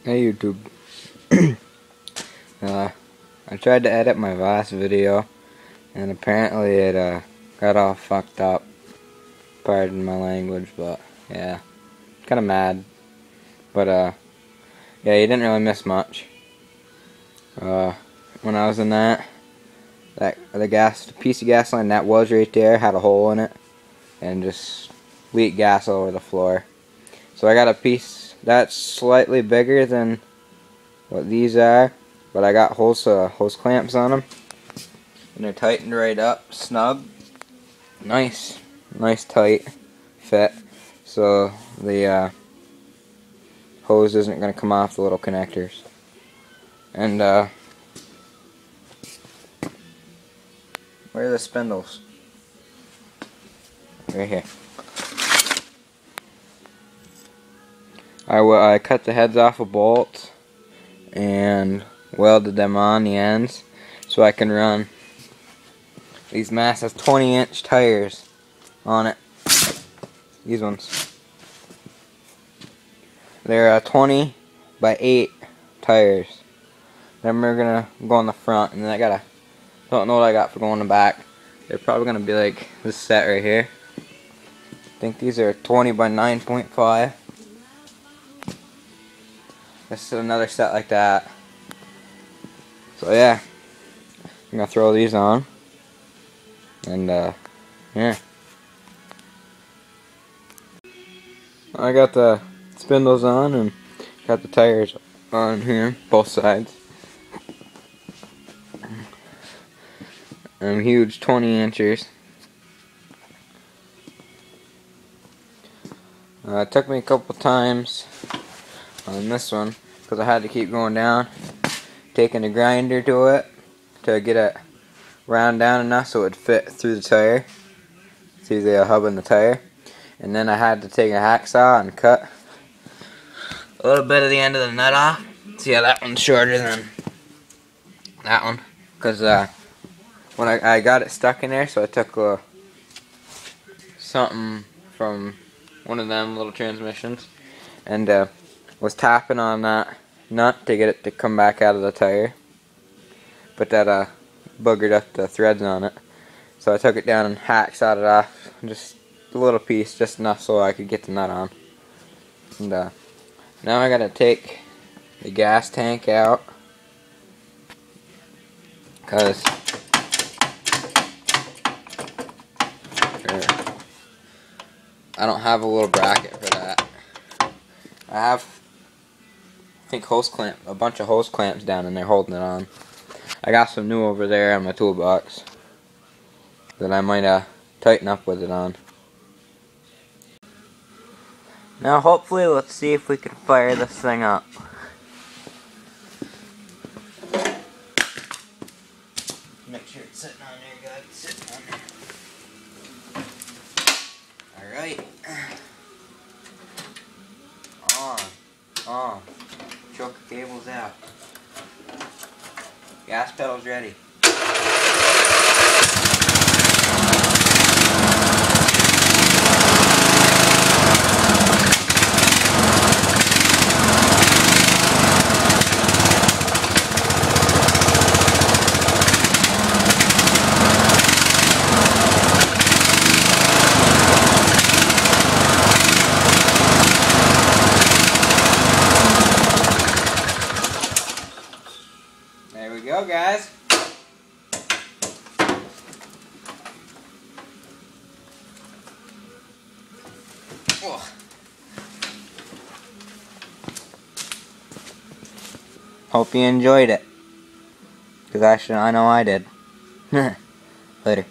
Hey YouTube. I tried to edit my last video and apparently it got all fucked up. Pardon my language, but yeah, kinda mad. But yeah, you didn't really miss much. When I was in the piece of gasoline that was right there had a hole in it and just leaked gas all over the floor. So I got a piece that's slightly bigger than what these are, but I got hose clamps on them, and they're tightened right up, snug, nice tight fit, so the hose isn't going to come off the little connectors. And where are the spindles? Right here. I cut the heads off of bolts and welded them on the ends so I can run these massive 20-inch tires on it. These ones. They're 20 by 8 tires. Then we're gonna go on the front, and then don't know what I got for going in the back. They're probably gonna be like this set right here. I think these are 20 by 9.5. This is another set like that. So yeah, I'm gonna throw these on, and yeah. I got the spindles on and got the tires on here, both sides. Huge 20 inchers. It took me a couple times on this one because I had to keep going down, taking the grinder to it to get it round down enough so it would fit through the tire, through the hub in the tire. And then I had to take a hacksaw and cut a little bit of the end of the nut off. See how that one's shorter than that one, because when I got it stuck in there, so I took something from one of them little transmissions and was tapping on that nut to get it to come back out of the tire, but that boogered up the threads on it. So I took it down and hacksawed it off, just a little piece, just enough so I could get the nut on. And now I gotta take the gas tank out, because I don't have a little bracket for that. I have, I think, a bunch of hose clamps down in there holding it on. I got some new over there in my toolbox that I might tighten up with it on. Now hopefully let's see if we can fire this thing up. Make sure it's sitting on there, guys. It's sitting on there. Alright. On. Choke the cables out. Gas pedal's ready. There we go, guys. Oh. Hope you enjoyed it, because I know I did. Later.